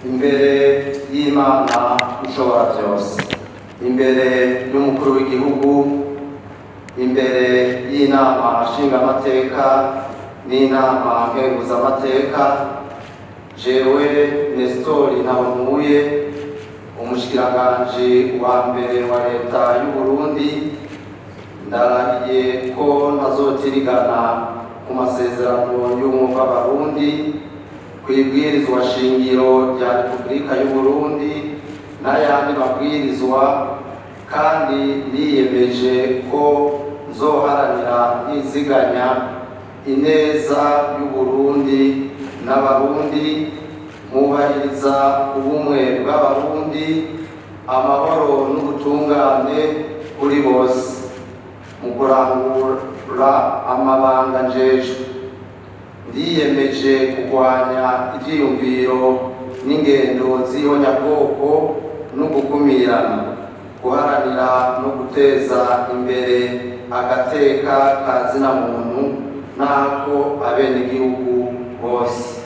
imbere y'Imana ushobora byose, imbere y'umukuru w'igihugu, imbere y'inama nshingamateka n'inama nkenguzamateka, jewe Nestori Ntawontuye, umushikiranganji wa mbere wa leta y'u Burundi, ndarahiye ko ntazotirigana ku masezerano y'ubumwe bw'Abarundi, kw'ibwirizwa shingiro rya Repubulika y'u Burundi n'ayandi mabwirizwa, kandi niyemeje ko nzoharanira ntiziganya ineza y'u Burundi n'Abarundi, mwubahiriza ubumwe bw'Abarundi, amahoro n'ubutungane kuri bose, mu kurangura amabanga njejwe. Ndiyemeje kurwanya ivyiyumviro n'ingendo z'ihonyabwoko no gukumirana, guharanira no guteza imbere agateka ka zina muntu n'ako abenegihugu bose.